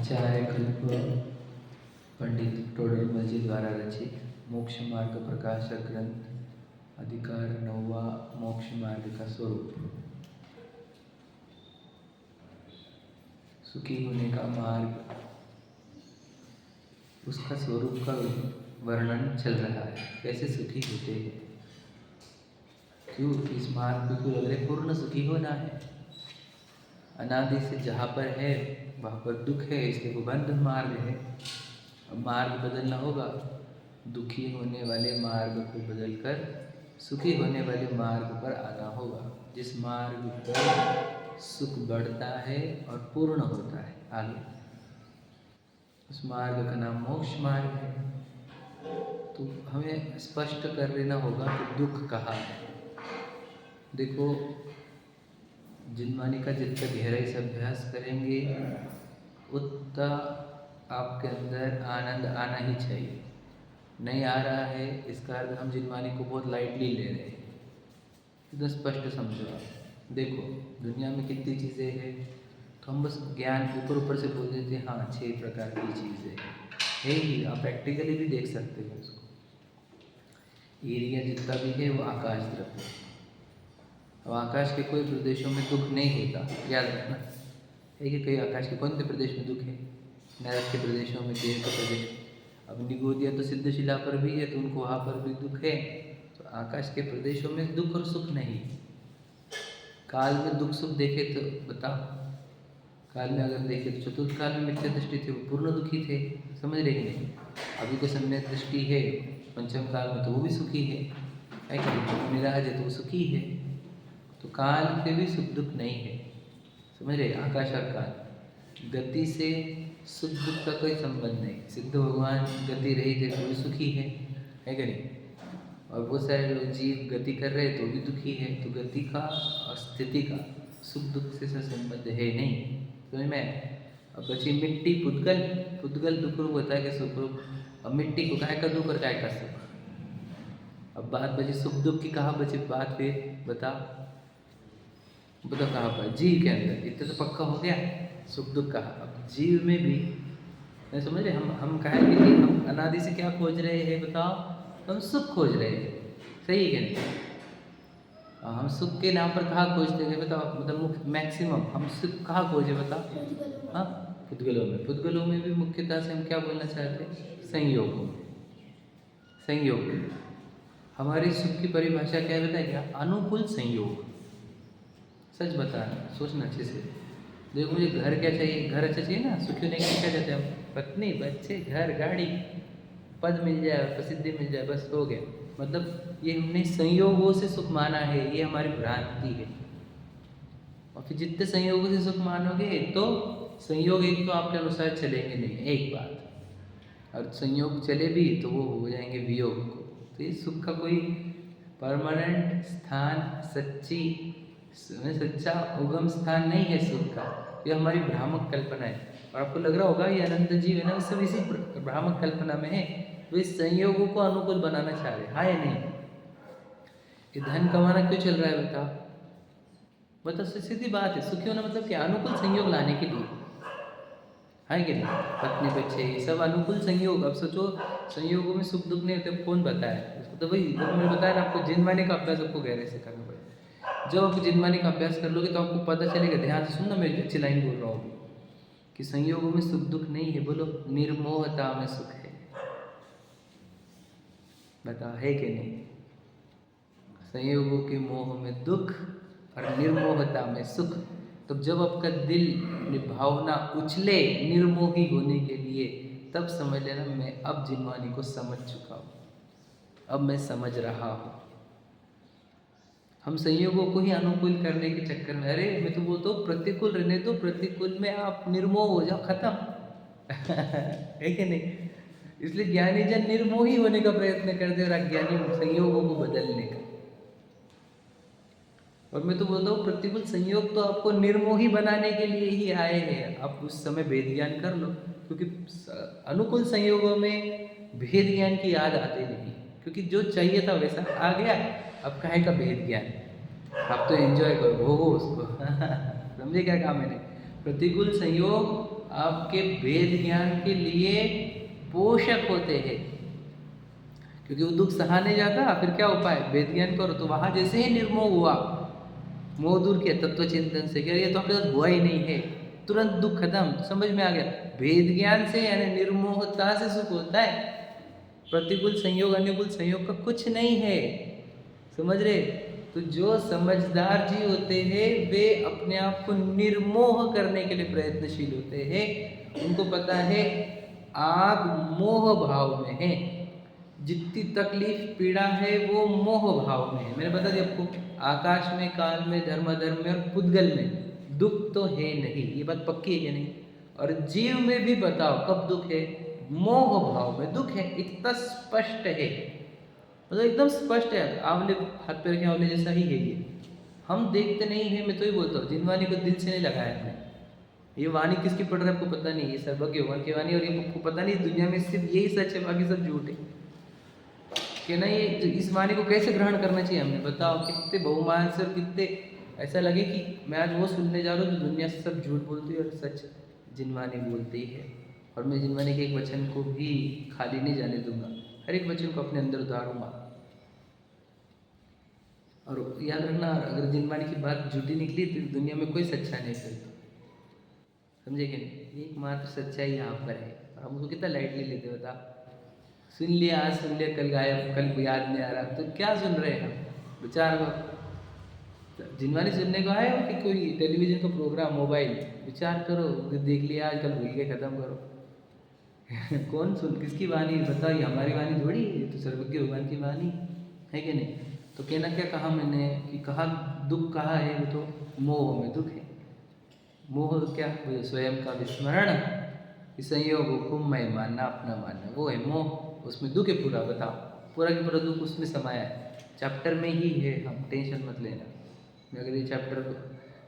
आचार्य कल्प पंडित टोडरमल जी द्वारा रचित मोक्ष मार्ग प्रकाशक ग्रंथ अधिकार 9वां मोक्ष मार्ग का स्वरूप। सुखी होने का मार्ग, उसका स्वरूप का वर्णन चल रहा है। कैसे सुखी होते हैं, क्यों इस मार्ग पे क्यों लग रहे पूर्ण सुखी होना है। अनादि से जहाँ पर है वहाँ पर दुख है, इसलिए वो बंध मार्ग है। अब मार्ग बदलना होगा, दुखी होने वाले मार्ग को बदलकर सुखी होने वाले मार्ग पर आना होगा, जिस मार्ग पर सुख बढ़ता है और पूर्ण होता है। आगे उस मार्ग का नाम मोक्ष मार्ग है। तो हमें स्पष्ट कर लेना होगा कि दुख कहाँ है। देखो, जिनवानी का जितना गहराई से अभ्यास करेंगे उतना आपके अंदर आनंद आना ही चाहिए। नहीं आ रहा है इसका अर्थ हम जिनवानी को बहुत लाइटली ले रहे हैं। एकदम स्पष्ट समझो। आप देखो दुनिया में कितनी चीज़ें हैं, तो हम बस ज्ञान ऊपर ऊपर से बोल देते हैं। हाँ, 6 प्रकार की चीज़ें है ही। आप प्रैक्टिकली भी देख सकते हो उसको। एरिया जितना भी है वो आकाश तरफ है। अब आकाश के कोई प्रदेशों में दुख नहीं होता, याद रखना है कि कई आकाश के कौन से प्रदेश में दुख है। नरक के प्रदेशों में, देह के प्रदेश। अब निगोदिया तो सिद्धशिला पर भी है, तो उनको वहाँ पर भी दुख है। तो आकाश के प्रदेशों में दुख और सुख नहीं। काल में दुख सुख देखे तो बताओ, काल में अगर देखे तो चतुर्थ काल में मिथ्या दृष्टि थे, वो पूर्ण दुखी थे। समझ रहे कि नहीं। अभी को सम्यक दृष्टि है पंचम काल में, तो वो भी सुखी है कि निराज है तो वो सुखी है। तो काल पे भी सुख दुख नहीं है। समझ रहे। आकाश और काल, गति से सुख दुख का कोई संबंध नहीं। सिद्ध भगवान गति रही थे तो भी सुखी है कि नहीं। और बहुत सारे लोग जीव गति कर रहे तो भी दुखी है। तो गति का और स्थिति का सुख दुख से संबंध है नहीं। समझ में। अब बची मिट्टी, पुद्गल। पुद्गल दुख रूप होता है कि सुख रूप। अब मिट्टी को काय का दुख और काय का सुख। अब बात बची सुख दुख की। कहाँ बची बात फिर बताओ कहाँ पर। जीव के अंदर। इतना तो पक्का हो गया सुख दुख कहा। अब जीव में भी नहीं समझ रहे। हम कहेंगे कि हम अनादि से क्या खोज रहे हैं बताओ। हम सुख खोज रहे हैं, सही है नहीं। हम सुख के नाम पर कहाँ खोजते हैं बताओ। मतलब मैक्सिमम हम सुख कहाँ खोजे बताओ। हाँ, पुद्गलों में। पुद्गलों में भी मुख्यतः से हम क्या बोलना चाहते हैं, संयोग। संयोग हमारी सुख की परिभाषा क्या है बताएगा, अनुकूल संयोग। सच बताना, सोचना अच्छे से। देखो मुझे घर क्या चाहिए, घर अच्छा चाहिए ना। सुखी होने के लिए क्या चाहते हैं हम, पत्नी, बच्चे, घर, गाड़ी, पद मिल जाए, प्रसिद्धि मिल जाए, बस हो गया। मतलब ये हमने संयोगों से सुख माना है, ये हमारी भ्रांति है। और फिर जितने संयोगों से सुख मानोगे तो संयोग एक तो आपके अनुसार चलेंगे नहीं, एक बात। और संयोग चले भी तो वो हो जाएंगे वियोग को। तो ये सुख का कोई परमानेंट स्थान, सच्चा उगम स्थान नहीं है सुख का। ये हमारी भ्रामक कल्पना है। और आपको लग रहा होगा ये अनंत जीव है ना, सब इसी भ्रामक कल्पना में है। तो इस संयोगों को अनुकूल बनाना चाह रहे, हाँ या नहीं। ये धन कमाना क्यों चल रहा है बताओ। सीधी बात है। सुखी होना मतलब क्या, अनुकूल संयोग लाने के लिए, है कि नहीं। पत्नी बच्चे ये सब अनुकूल संयोग। अब सोचो संयोगों में सुख दुख नहीं होते, कौन बताया इसको। तो भाई मैंने बताया ना आपको, जिनवानी का अभ्यास आपको गहरे से करना पड़ेगा। जब आप जिनवानी का अभ्यास कर लोगे तो आपको पता चलेगा। ध्यान से सुनना, मैं अच्छी लाइन बोल रहा हूँ कि संयोगों में सुख दुख नहीं है। बोलो, निर्मोहता में सुख है। बताओ है कि नहीं। संयोगों के मोह में दुख और निर्मोहता में सुख। तो जब आपका दिल भावना उछले निर्मोही होने के लिए, तब समझ लेना मैं अब जिनवानी को समझ चुका हूँ, अब मैं समझ रहा हूँ। हम संयोगों को ही अनुकूल करने के चक्कर में, अरे मैं तो बोलता हूँ प्रतिकूल रहने दो, प्रतिकूल में आप निर्मोह हो जाओ, खत्म। है कि नहीं। इसलिए ज्ञानी जन निर्मोही होने का प्रयत्न करते और अज्ञानी संयोगों को बदलने का। और मैं तो बोलता हूँ प्रतिकूल संयोग तो आपको निर्मोही बनाने के लिए ही आए हैं। आप उस समय भेद ज्ञान कर लो, क्योंकि अनुकूल संयोगों में भेद ज्ञान की याद आती नहीं, क्योंकि जो चाहिए था वैसा आ गया। अब काहे का भेद ज्ञान, आप तो एंजॉय करो, भोगो उसको। समझे क्या कहा मैंने। प्रतिकूल संयोग आपके वेद ज्ञान के लिए पोषक होते हैं, क्योंकि वो दुख सहा नहीं जाता। फिर क्या उपाय, वेद ज्ञान करो। तो वहाँ जैसे ही निर्मोह हुआ, मोह दूर किया तत्व चिंतन से, क्या ये तो अपने साथ हुआ ही नहीं है, तुरंत दुख खत्म, समझ में आ गया। वेद ज्ञान से यानी निर्मोहता से सुख होता है। प्रतिकूल संयोग अनुकूल संयोग का कुछ नहीं है, समझ रहे। तो जो समझदार जी होते हैं वे अपने आप को निर्मोह करने के लिए प्रयत्नशील होते हैं। उनको पता है आग मोह भाव में है, जितनी तकलीफ पीड़ा है वो मोह भाव में है। मैंने बता दिया आपको, आकाश में, काल में, धर्म में और पुद्गल में दुख तो है नहीं, ये बात पक्की है कि नहीं। और जीव में भी बताओ कब दुख है, मोह भाव में दुख है। इतना स्पष्ट है, मतलब एकदम स्पष्ट है, आंवले हाथ पैर के आंवले जैसा ही है ये। हम देखते नहीं है, मैं तो ही बोलता हूँ, जिन वाणी को दिल से नहीं लगाया हमने। ये वाणी किसकी पढ़ रहा है आपको पता नहीं, ये सर्वज्ञ भगवान की वाणी, और ये आपको पता नहीं दुनिया में सिर्फ यही सच है, बाकी सब झूठ है कि नहीं। इस वाणी को कैसे ग्रहण करना चाहिए हमने, बताओ। कितने बहुमान से और कितने ऐसा लगे कि मैं आज वो सुनने जा रहा हूँ तो दुनिया से सब झूठ बोलती है और सच जिनवानी बोलती है। और मैं जिनवानी के एक वचन को भी खाली नहीं जाने दूंगा, हर एक वचन को अपने अंदर उतारूंगा। और याद रखना, अगर जिनवानी की बात झूठी निकली तो दुनिया में कोई सच्चा नहीं फिर, समझे कि नहीं। एकमात्र सच्चाई यहाँ पर है, और हम उसको कितना लाइटली लेते बता। सुन लिया, आज सुन लिया, कल गायब, कल याद नहीं आ रहा, तो क्या सुन रहे हैं हम, विचार करो। जिनवानी सुनने को आए हो कि कोई टेलीविजन का प्रोग्राम, मोबाइल, विचार करो, देख लिया आज, कल भूल के खत्म करो। कौन सुन, किसकी वाणी बताओ, ये हमारी वाणी थोड़ी, ये तो सर्वज्ञ भगवान की वाणी है कि नहीं। तो कहना क्या कहा मैंने कि कहा दुख कहा है, वो तो मोह में दुख है। मोह क्या, वो स्वयं का विस्मरण, संयोग को मैं मानना, अपना मानना, वो है मोह। उसमें दुख है पूरा, बताओ, पूरा की पूरा दुख उसमें समाया है, चैप्टर में ही है। हम टेंशन मत लेना, मैं अगर ये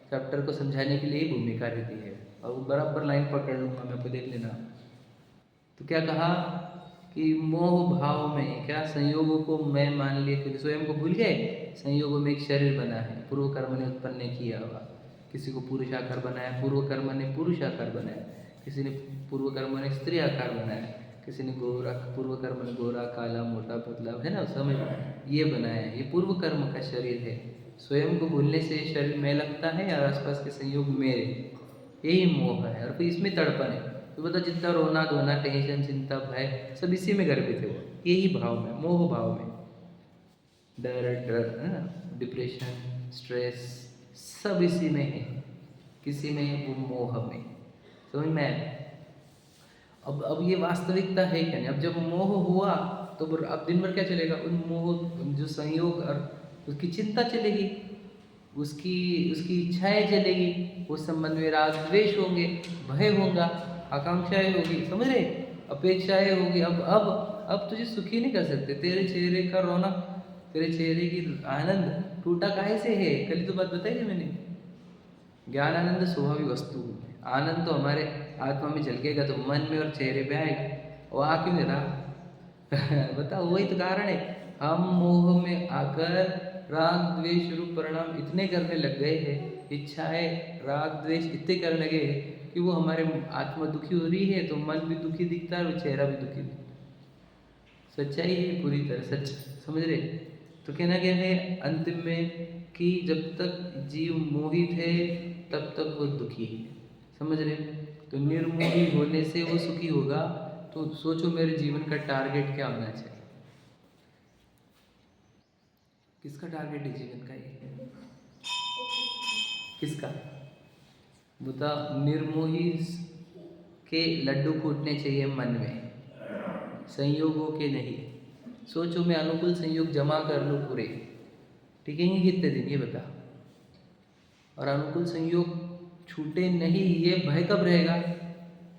चैप्टर को समझाने के लिए ही भूमिका रहती है, और वो बराबर लाइन पकड़ लूँगा मैं, आपको देख लेना। तो क्या कहा कि मोह भाव में क्या, संयोगों को मैं मान लिए, क्योंकि स्वयं को भूल गए। संयोगों में एक शरीर बना है, पूर्व कर्म ने उत्पन्न किया हुआ, किसी को पुरुष आकार बनाया, पूर्व कर्म ने पुरुष आकार बनाया, किसी ने पूर्व कर्म ने स्त्री आकार बनाया, किसी ने गोरा, पूर्व कर्म ने गोरा, काला, मोटा, पतला, है ना, समझ ये बनाया, ये पूर्व कर्म का शरीर है। स्वयं को भूलने से शरीर में लगता है और आसपास के संयोग मेरे, यही मोह है। और फिर इसमें तड़पन है, तो बता, जितना रोना धोना, टेंशन, चिंता, भय, सब इसी में गर्भित है, वो यही भाव में, मोह भाव में। डर, डिप्रेशन, स्ट्रेस, सब इसी में है, किसी में, वो मोह में, समझ में आया। अब ये वास्तविकता है क्या नहीं। अब जब मोह हुआ तो अब दिन भर क्या चलेगा, उन मोह जो संयोग और उसकी चिंता चलेगी, उसकी इच्छाएं चलेगी, उस संबंध में राग द्वेष होंगे, भय होगा, आकांक्षाएं होगी, समझ रहे, अपेक्षाएं होगी। अब तुझे सुखी नहीं कर सकते। तेरे चेहरे का रौनक, तेरे चेहरे की आनंद टूटा काहे से है, कल ही तो बात बताई थी मैंने। ज्ञान आनंद स्वाभाविक वस्तु, आनंद तो हमारे आत्मा में झलकेगा तो मन में और चेहरे पे आएगा, वो आ क्यों नहीं रहा। बताओ, वही तो कारण है। हम मोह में आकर राग द्वेष रूप परिणाम इतने करने लग गए हैं, इच्छाएं राग द्वेष इतने करने लगे हैं कि वो हमारे आत्मा दुखी हो रही है तो मन भी दुखी दिखता है और चेहरा भी दुखी दिखता है। सच्चाई है पूरी तरह सच, समझ रहे। तो कहना क्या है अंतिम में कि जब तक जीव मोहित है तब तक वो दुखी है, समझ रहे। तो निर्मोही होने से वो सुखी होगा। तो सोचो मेरे जीवन का टारगेट क्या होना चाहिए, किसका टारगेट है जीवन का, ये किसका बता। निर्मोही के लड्डू फूटने चाहिए मन में, संयोगों के नहीं। सोचो मैं अनुकूल संयोग जमा कर लूँ पूरे, टिकेंगे कितने दिन ये बता। और अनुकूल संयोग छूटे नहीं, ये भय कब रहेगा,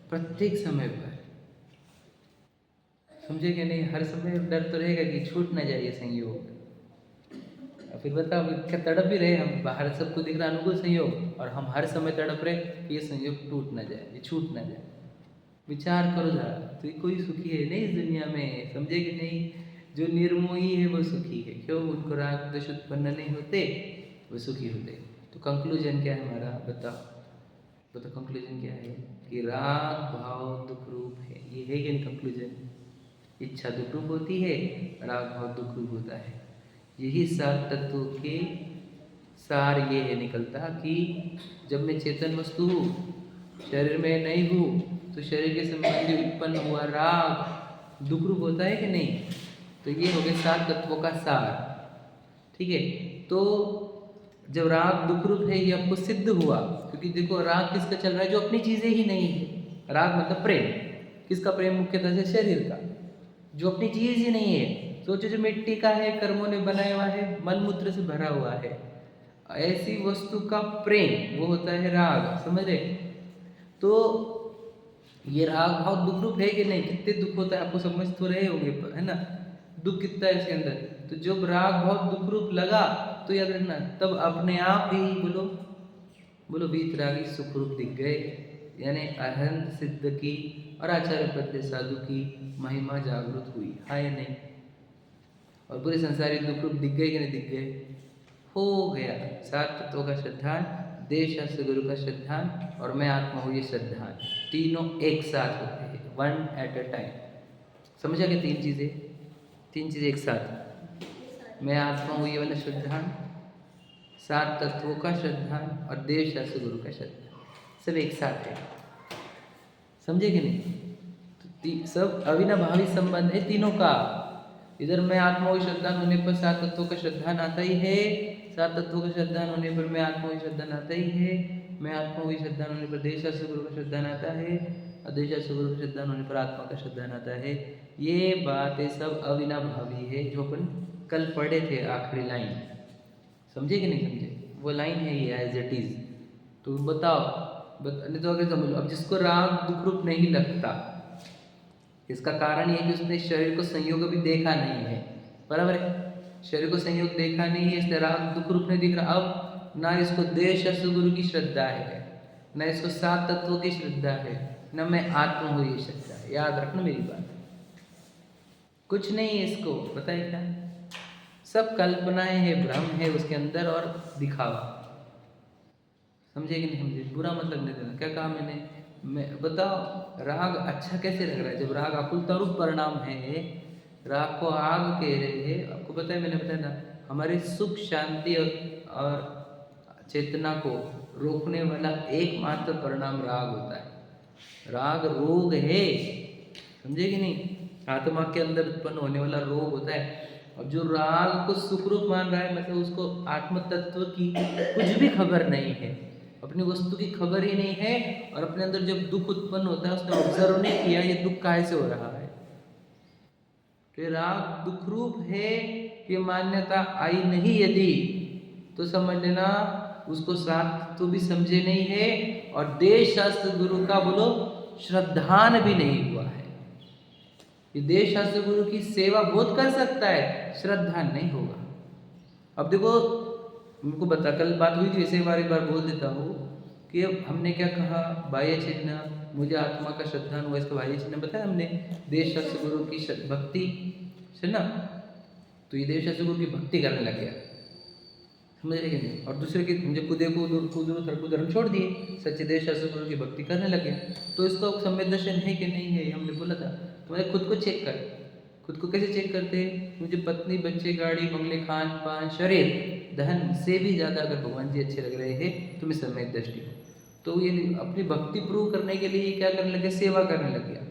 प्रत्येक समय पर, समझे कि नहीं। हर समय डर तो रहेगा कि छूट ना जाए ये संयोग। और फिर बताओ क्या तड़प भी रहे हम, बाहर सबको दिख रहा अनुकूल संयोग, और हम हर समय तड़प रहे कि ये संयोग टूट ना जाए, ये छूट ना जाए। विचार करो जरा, तो कोई सुखी है नहीं इस दुनिया में, समझे कि नहीं। जो निर्मोही है वो सुखी है, क्यों, उनको राग द्वेष उत्पन्न नहीं होते, वो सुखी होते। तो कंक्लूजन क्या है हमारा, बताओ। तो कंक्लूजन क्या है कि राग भाव दुख रूप है। ये है कि कंक्लूजन, इच्छा दुख रूप होती है, राग भाव दुख रूप होता है। यही सात तत्वों के सार ये है निकलता कि जब मैं चेतन वस्तु हूँ, शरीर में नहीं हूँ, तो शरीर के संबंधी उत्पन्न हुआ राग दुख रूप होता है कि नहीं। तो ये हो गए सात तत्वों का सार। ठीक है, तो जब राग दुख रूप है ये आपको सिद्ध हुआ, क्योंकि देखो राग किसका चल रहा है, जो अपनी चीजें ही नहीं है। राग मतलब प्रेम, किसका प्रेम, मुख्यतः से शरीर का, जो अपनी चीज ही नहीं है। सोचो जो मिट्टी का है, कर्मों ने बनाया हुआ है, मल मूत्र से भरा हुआ है, ऐसी वस्तु का प्रेम वो होता है राग। समझ रहे। तो ये राग भाव दुख रूप है कि नहीं, कितने दुख होता है आपको समझ तो रहे होंगे, है ना, दुख कितना है इसके अंदर। तो जब राग भाव दुख रूप लगा तो याद रखना, तब अपने आप ही बोलो बोलो वीतरागी सुख रूप दिख गए, यानी अहंत सिद्ध की और आचार्य पद्य साधु की महिमा जागृत हुई, है या नहीं। और पूरे संसारी दुख रूप दिख गए कि नहीं दिख गए, हो गया। सात तत्वों का श्रद्धान, देश शास्त्र गुरु का श्रद्धान, और मैं आत्मा हूँ ये श्रद्धान, तीनों एक साथ होते हैं, वन एट अ टाइम। समझा कि तीन चीजें एक साथ, मैं आत्मा हूँ ये वाला श्रद्धान, सात तत्वों का श्रद्धान और देश शास्त्र गुरु का श्रद्धान, सब एक साथ है। समझे कि नहीं। तो सब अविनाभावी संबंध है तीनों का। इधर मैं आत्मा हुई श्रद्धान होने पर सात तत्वों का श्रद्धान आता ही है, सात तत्वों का श्रद्धान होने पर मैं आत्मा हुई श्रद्धान आता ही है, मैं आत्मा हुई श्रद्धान होने पर देश शास्त्र गुरु का श्रद्धान आता है, और देश शास्त्र गुरु का श्रद्धान होने पर आत्मा का श्रद्धान आता है। ये बातें सब अविनाभावी है, जो अपन कल पढ़े थे आखिरी लाइन। समझे कि नहीं समझे, वो लाइन है ये एज इट इज। तो बताओ, नहीं तो अगर समझ लो, अब जिसको राग दुख रूप नहीं लगता, इसका कारण ये कि उसने शरीर को संयोग अभी देखा नहीं है, बराबर है। शरीर को संयोग देखा नहीं है, इसलिए राग दुख रूप नहीं दिख रहा। अब ना इसको देश शास्त्र गुरु की श्रद्धा है, ना इसको सात तत्वों की श्रद्धा है, ना मैं आत्मा हूँ ये श्रद्धा है। याद रखना मेरी बात, कुछ नहीं है इसको, बताइए क्या, सब कल्पनाएं है, भ्रम है उसके अंदर और दिखावा। समझे कि नहीं समझे, बुरा मतलब नहीं देना। क्या कहा मैंने, मैं बताओ, राग अच्छा कैसे लग रहा है, जब राग अकुलता रूप परिणाम है, राग को आग कह रहे हैं। आपको पता है, मैंने बताया ना, हमारी सुख शांति और चेतना को रोकने वाला एकमात्र परिणाम राग होता है। राग रोग है, समझे कि नहीं, आत्मा के अंदर उत्पन्न होने वाला रोग होता है। अब जो राग को सुख रूप मान रहा है, मतलब उसको आत्म तत्व की कुछ भी खबर नहीं है, अपनी वस्तु की खबर ही नहीं है, और अपने अंदर जब दुख उत्पन्न होता है उसने ऑब्जर्व नहीं किया ये दुख कैसे हो रहा है। कि राग दुख रूप है कि मान्यता आई नहीं यदि, तो समझ लेना उसको साथ तो भी समझे नहीं है, और देश शास्त्र गुरु का बोलो श्रद्धान भी नहीं हुआ है। ये देश शास्त्र गुरु की सेवा बहुत कर सकता है, श्रद्धान नहीं होगा। अब देखो, उनको बता, कल बात हुई थी, इसे बार बार बोल देता हूँ कि अब हमने क्या कहा, बाह्य चिन्ह, मुझे आत्मा का श्रद्धान हुआ, इसका बाह्य चिन्ह बताया हमने, देश शास्त्र गुरु की भक्ति है ना। तो ये देश शास्त्र गुरु की भक्ति करने लग गया, समझ रहे कि नहीं, और दूसरे की मुझे खुदे को धर्म छोड़ दिए, सच्चे देश शास्त्र गुरु की भक्ति करने लग गया। तो इसका संवेद दर्शन है कि नहीं है, हमने बोला था। तुम्हारे खुद को चेक कर, खुद को कैसे चेक करते हैं, मुझे पत्नी बच्चे गाड़ी बंगले खान पान शरीर धन से भी ज़्यादा अगर भगवान जी अच्छे लग रहे हैं तो मैं सम्यक दृष्टि हूँ। तो ये अपनी भक्ति प्रूव करने के लिए क्या करने लगे, सेवा करने लग गया,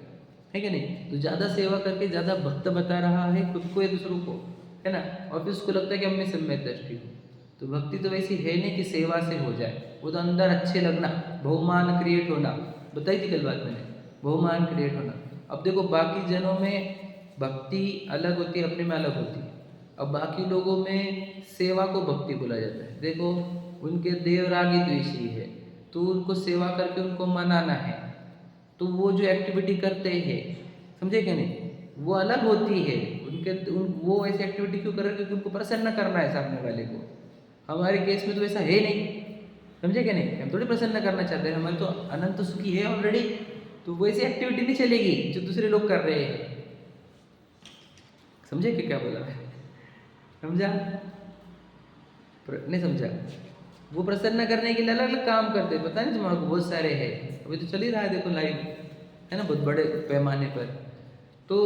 है कि नहीं। तो ज़्यादा सेवा करके ज़्यादा भक्त बता रहा है खुद को या दूसरों को, है ना, और फिर उसको लगता है कि अब मैं सम्यक दृष्टि हूँ। तो भक्ति तो वैसी है नहीं कि सेवा से हो जाए, वो तो अंदर अच्छे लगना, बहुमान क्रिएट होना, बताई थी कल बात मैंने, बहुमान क्रिएट होना। अब देखो, बाकी जनों में भक्ति अलग होती है, अपने में अलग होती है। अब बाकी लोगों में सेवा को भक्ति बोला जाता है। देखो, उनके देवरागी द्वेषी है, तो उनको सेवा करके उनको मनाना है, तो वो जो एक्टिविटी करते हैं, समझे कि नहीं, वो अलग होती है उनके। वो ऐसी एक्टिविटी क्यों कर रहे हैं, क्योंकि उनको प्रसन्न करना है सामने वाले को। हमारे केस में तो ऐसा है नहीं, समझे कि नहीं, हम थोड़ी प्रसन्न करना चाहते हैं, हमारे तो अनंत सुखी है ऑलरेडी। तो वैसी एक्टिविटी नहीं चलेगी जो दूसरे लोग कर रहे हैं। समझे कि क्या बोला है, समझा नहीं समझा, वो प्रसन्न करने के लिए अलग अलग काम करते हैं, पता नहीं तुम्हारे को, बहुत सारे हैं, अभी तो चल ही रहा है देखो लाइव, है ना, बहुत बड़े पैमाने पर। तो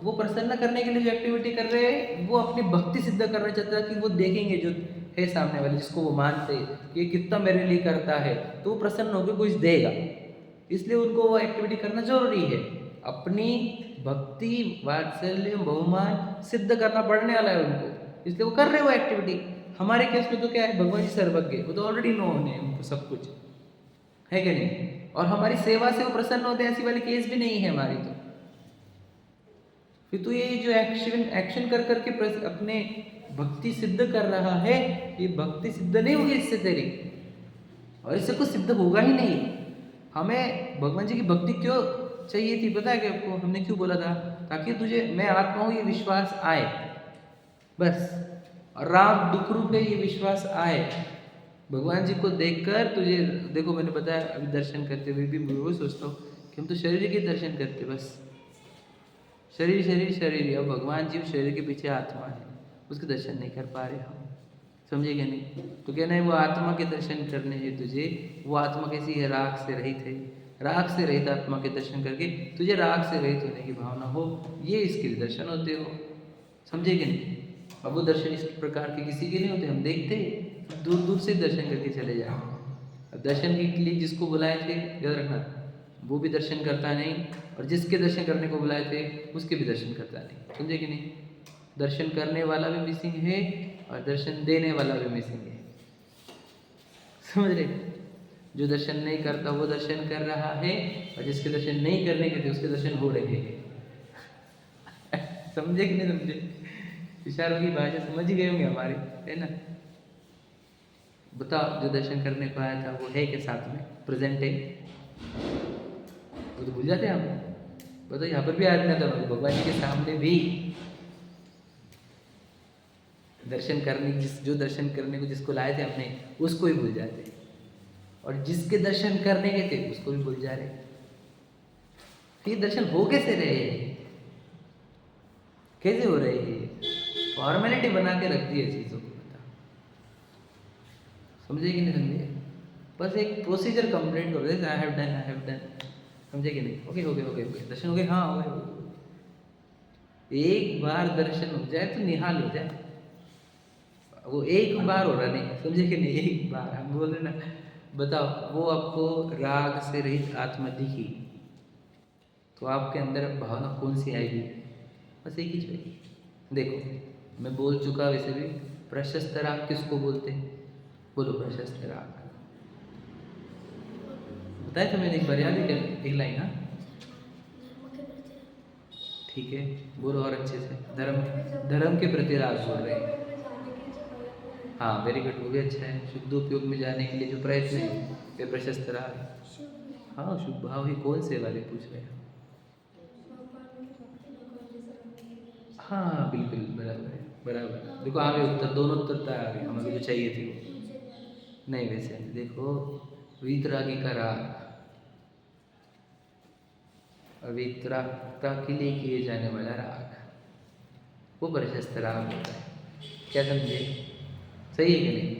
वो प्रसन्न करने के लिए जो एक्टिविटी कर रहे हैं वो अपनी भक्ति सिद्ध करना चाहता है कि वो देखेंगे जो है सामने वाले, जिसको वो मानते कि ये कितना मेरे लिए करता है, तो वो प्रसन्न होकर कुछ देगा, इसलिए उनको वो एक्टिविटी करना जरूरी है। अपनी भक्ति वात्सल्य बहुमान सिद्ध करना पड़ने वाला है उनको, इसलिए वो कर रहे हैं वो एक्टिविटी। हमारे केस में तो क्या है, भगवान जी सर्वज्ञ, वो तो ऑलरेडी नो है उनको सब कुछ, है कि नहीं, और हमारी सेवा से वो प्रसन्न होते हैं, ऐसी वाली केस भी नहीं है हमारी। तो फिर तो ये जो एक्शन कर करके अपने भक्ति सिद्ध कर रहा है, ये भक्ति सिद्ध नहीं होगी इससे तेरी, और इससे कुछ सिद्ध होगा ही नहीं। हमें भगवान जी की भक्ति क्यों चाहिए थी पता है कि आपको, हमने क्यों बोला था, ताकि तुझे मैं आत्मा हूँ ये विश्वास आए बस, और राम दुख रूप है ये विश्वास आए। भगवान जी को देखकर तुझे, देखो मैंने बताया अभी दर्शन करते हुए भी मैं वो सोचता हूँ कि हम तो शरीर के दर्शन करते बस, शरीर शरीर शरीर, अब भगवान जी शरीर के पीछे आत्मा है, उसके दर्शन नहीं कर पा रहे हम, समझे क्या नहीं। तो कहना है वो आत्मा के दर्शन करने हैं तुझे, वो आत्मा कैसी है, राग से रहित है, राग से रहित आत्मा के दर्शन करके तुझे राग से रहित होने की भावना हो, ये इसके लिए दर्शन होते हो, समझे कि नहीं। अब वो दर्शन इस प्रकार के किसी के नहीं होते, हम देखते दूर दूर से दर्शन करके चले जाए। अब दर्शन के लिए जिसको बुलाए थे याद रखना, वो भी दर्शन करता नहीं, और जिसके दर्शन करने को बुलाए थे उसके भी दर्शन करता नहीं, समझे कि नहीं। दर्शन करने वाला भी मिसिंग है और दर्शन देने वाला भी मिसिंग है, समझ रहे। जो दर्शन नहीं करता वो दर्शन कर रहा है, और जिसके दर्शन नहीं करने के थे उसके दर्शन हो रहे हैं समझे कि नहीं समझे, इशारों की भाषा समझ ही गए होंगे हमारे, है ना। बताओ जो दर्शन करने को आया था वो है के साथ में प्रेजेंट है, वो तो भूल जाते हैं हम। बताओ यहाँ पर भी आदमी था, भगवान जी के सामने भी दर्शन करने, जो दर्शन करने को जिसको लाए थे हमने उसको ही भूल जाते, और जिसके दर्शन करने के थे उसको भी भूल जा रहे। फिर दर्शन हो कैसे रहे, कैसे हो रहे हैं, फॉर्मेलिटी बना के रख दी है चीज़ों को, बता समझे कि नहीं समझे। बस एक प्रोसीजर कंप्लीट कर दे, आई हैव डन, समझे कि नहीं। ओके हो गए दर्शन हो गए, हाँ हो गए। एक बार दर्शन हो जाए तो निहाल हो जाए, वो एक बार हो रहा नहीं, समझे कि नहीं, एक बार हम बोल रहे ना। बताओ वो आपको राग से रहित आत्मा दिखी तो आपके अंदर भावना कौन सी आएगी, बस एक ही चाहिए। देखो मैं बोल चुका, वैसे भी प्रशस्त राग किसको बोलते हैं, बोलो प्रशस्त राग, बताया तो मैंने एक बार, याद है क्या, एक लाइन। हाँ ठीक है, बोलो और अच्छे से, धर्म के प्रति राग बोल रहे हैं। हाँ वेरी गुड, वो भी अच्छा है। शुद्ध उपयोग में जाने के लिए जो प्रयत्न है वे प्रशस्त राग है। हाँ शुभ भाव ही कौन से वाले पूछ रहे हैं। हाँ बिल्कुल बराबर है, बराबर। देखो आ गए उत्तर, दोनों उत्तर आ गए हमें जो चाहिए थी वो। नहीं वैसे देखो, वीतरागी का राग वीतरागता के लिए किए जाने वाला राग वो प्रशस्त राग होता है, क्या समझे, सही है कि नहीं।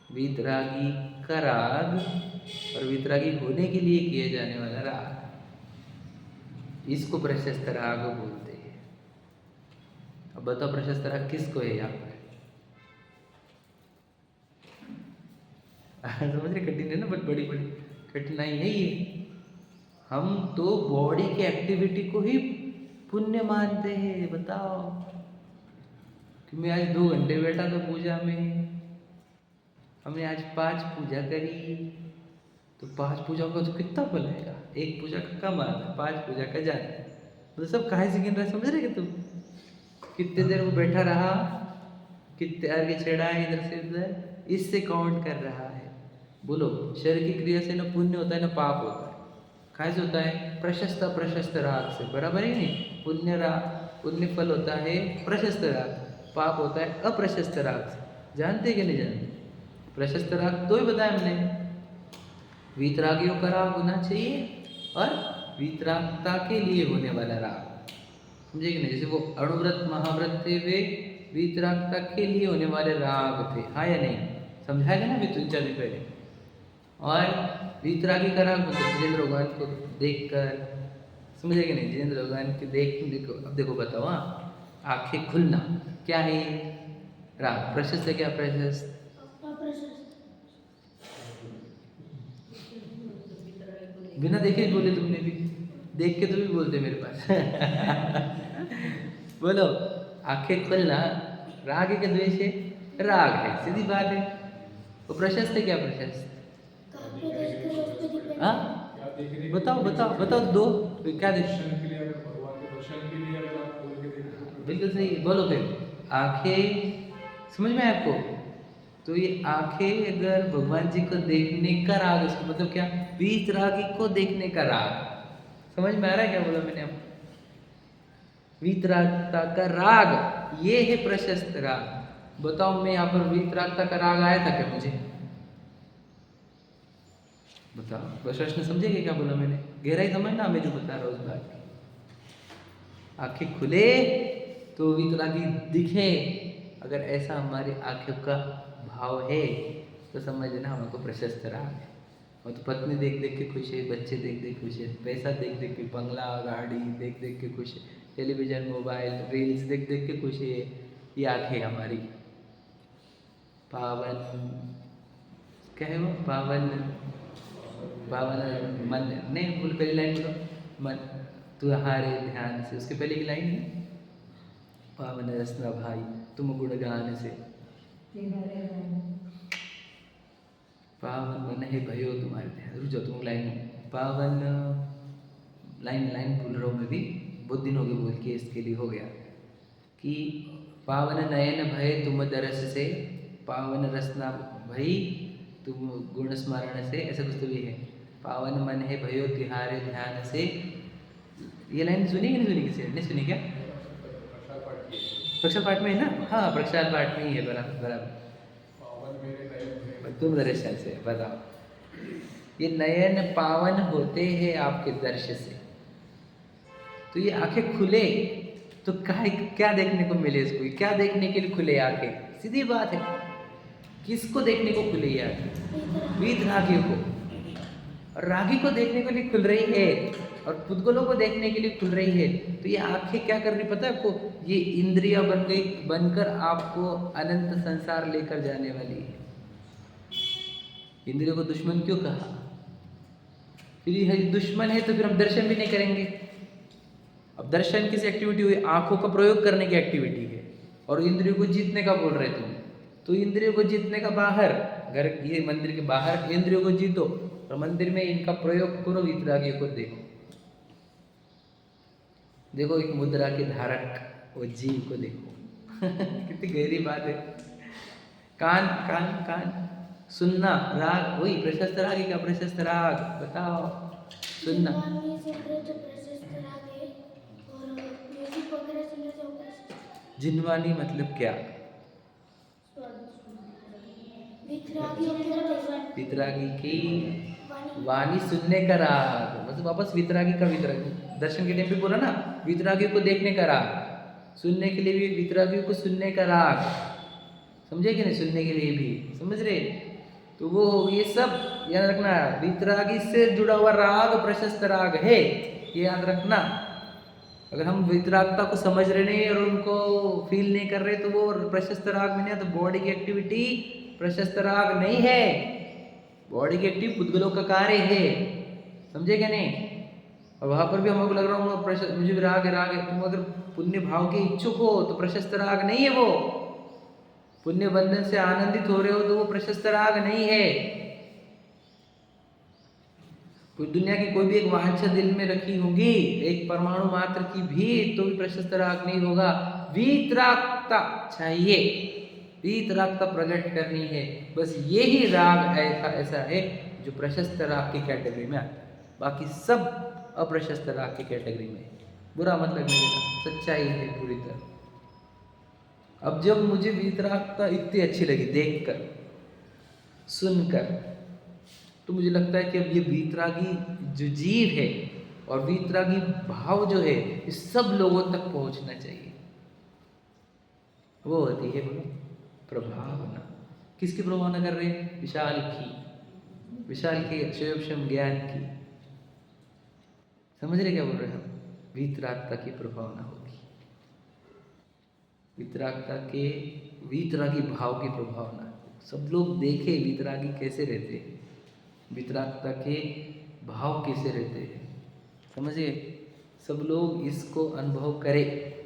वीतरागी का राग और वीतरागी होने के लिए किए जाने वाला राग, इसको प्रशस्त राग बोलते हैं। अब बताओ प्रशस्त राग किसको है यहाँ पर समझ रहे, कठिन है ना, बट बड़ी बड़ी कठिनाई है ये। हम तो बॉडी की एक्टिविटी को ही पुण्य मानते हैं। बताओ कि मैं आज 2 घंटे बैठा था पूजा में, हमने आज 5 पूजा करी, तो 5 पूजा का तो कितना फल आएगा, 1 पूजा का कम आता है, 5 पूजा का ज्यादा है। तो सब कहाँ से गिन रहा है, समझ रहे कि तुम कितने देर वो बैठा रहा, कितने आगे चढ़ा है इधर से उधर, इससे काउंट कर रहा है। बोलो शरीर की क्रिया से न पुण्य होता है न पाप होता है, कहाँ से होता है, प्रशस्त प्रशस्त राग से, बराबर ही नहीं। पुण्य राग, पुण्य फल होता है प्रशस्त राग, पाप होता है अप्रशस्त राग से, जानते कि नहीं जानते। प्रशस्त राग तो ही बताया हमने, वीतरागियों का राग होना चाहिए और वीतरागता के लिए होने वाला राग, समझे कि नहीं। जैसे वो अणुव्रत महाव्रत थे, वे वीतरागता के लिए होने वाले राग थे, हाँ या नहीं। समझाया गया ना अभी 3-4 दिन पहले। और वीतरागी का राग मतलब जितेंद्र भगवान को देखकर, समझे कि नहीं? जितेंद्र भगवान के देखो, अब देखो बताओ, हाँ, आंखें खुलना क्या है? राग। प्रशस्त है क्या? प्रशस्त बिना देखे बोले तुमने भी, देख के तो भी बोलते मेरे पास। बोलो, आंखें खुलना राग है क्या द्वेष है? राग है, सीधी बात है। वो प्रशस्त है क्या? प्रशस्त। हाँ, बताओ बताओ बताओ, दो क्या दर्शन के लिए? भगवान के दर्शन के लिए अगर आप खोल के देखो, बिल्कुल सही। बोलो फिर, आंखें समझ में आए आपको? तो ये आंखें अगर भगवान जी को देखने का राग, इसका मतलब क्या? वीतरागी को देखने का राग। समझ में आ रहा है क्या बोला मैंने आपको? वीतरागता का राग ये है प्रशस्त राग। बताओ, मैं यहाँ पर वीतरागता का राग आया था क्या मुझे? बताओ, बस प्रश्न समझेंगे क्या बोला मैंने? गहराई समझना मैं जो बता रहा हूँ उस बात की। आंखें खुले तो वीतरागी दिखे, अगर ऐसा हमारी आंखों का भाव है तो समझना हमको प्रशस्त राग है। और तो पत्नी देख देख के खुश है, बच्चे देख देख खुश है, पैसा देख देख के, बंगला गाड़ी देख देख के खुश है, टेलीविजन मोबाइल रील्स देख देख के खुश है। ये आंखें हमारी पावन, क्या है वो? पावन पावन मन, नहीं बोल, पहली लाइन बोलो, मन तुम्हारे ध्यान से, उसके पहले की लाइन है पावन रसना भाई तुम गुणगान से, पावन मन है भयो तुम्हारे ध्यान। रुक जाओ, तुम लाइन पावन, लाइन लाइन भूल रहा हूँ मैं भी, बहुत दिन हो गए बोल के, इसके लिए हो गया कि पावन नयन भय तुम दरस से, पावन रसना भई तुम गुण स्मरण से, ऐसा कुछ तो भी है। पावन मन है भयो तिहारे ध्यान से। ये लाइन सुनी कि नहीं सुनी? किसी ने नहीं सुनी क्या? प्रक्षाल पाठ में है ना? हाँ, प्रक्षाल पाठ में ही है, बराबर बराबर। तुम दर्शन से बताओ, ये नयन पावन होते हैं आपके दर्शन से। तो ये आंखें खुले तो क्या देखने को मिले इसको? क्या देखने के लिए खुले आंखें? सीधी बात है, किसको देखने को खुले ये आंखें? वीतरागियों को। और रागी को देखने के लिए खुल रही है और पुद्गलों को देखने के लिए खुल रही है। तो ये आंखें क्या कर रही पता है आपको? ये इंद्रिया बन गई, बनकर आपको अनंत संसार लेकर जाने वाली है। इंद्रियों को दुश्मन क्यों कहा? फिर ये दुश्मन है तो फिर हम दर्शन भी नहीं करेंगे। अब दर्शन किस एक्टिविटी हुई? आंखों का प्रयोग करने की एक्टिविटी है। और इंद्रियों को जीतने का बोल रहे तुम, तो इंद्रियों को जीतने का बाहर, घर ये मंदिर के बाहर इंद्रियों को जीतो और मंदिर में इनका प्रयोग करो। वीतरागियों को देखो, देखो एक मुद्रा के धारक वो जीव को देखो। कितनी गहरी बात है। कान कान कान सुनना, राग वही प्रशस्त राग है क्या? प्रशस्त राग बताओ, सुनना। जिनवानी मतलब क्या? वितरागी की वाणी सुनने का राग, मतलब वापस वितरागी का वितरागी। दर्शन के टाइम पे बोला ना, वितरागी को देखने का राग, सुनने के लिए भी वितरागियों को सुनने का राग। समझे कि नहीं? सुनने के लिए भी समझ रहे? तो वो ये सब याद रखना, वितरागी से जुड़ा हुआ राग प्रशस्त राग है, ये याद रखना। अगर हम वितरागता को समझ रहे नहीं और उनको फील नहीं कर रहे तो वो प्रशस्त राग में नहीं, तो बॉडी की एक्टिविटी प्रशस्त राग नहीं है। बॉडी की एक्टिव पुद्गलों का कार्य है, समझे क्या नहीं? और वहां पर भी हमको लग रहा हूँ मुझे भी राग है। तुम अगर पुण्य भाव के इच्छुक हो तो प्रशस्त राग नहीं है वो। पुण्य बंधन से आनंदित हो रहे हो तो वो प्रशस्त राग नहीं है। दुनिया की कोई भी एक वांछा दिल में रखी होगी, एक परमाणु मात्र की भी, तो भी प्रशस्त राग नहीं होगा। वीतरागता चाहिए, वीतरागता प्रकट करनी है। बस यही राग ऐसा है जो प्रशस्त राग की कैटेगरी में आता है, बाकी सब अप्रशस्त राग की कैटेगरी में। बुरा मतलब नहीं लेना, सच्चाई है पूरी तरह। अब जब मुझे वीतरागता इतनी अच्छी लगी देखकर सुनकर, तो मुझे लगता है कि अब ये वीतरागी जो जीव है और वीतरागी भाव जो है, इस सब लोगों तक पहुंचना चाहिए। वो होती है प्रभावना। किसकी प्रभावना कर रहे हैं? विशाल की, विशाल की अक्षयोपम ज्ञान की। समझ रहे क्या बोल रहे हैं हम? वीतरागता की प्रभावना होगी, वीतरागता के, वीतरागी भाव की प्रभावना। सब लोग देखे वीतरागी कैसे रहते हैं, वीतरागता के भाव कैसे रहते हैं, समझिए, सब लोग इसको अनुभव करें।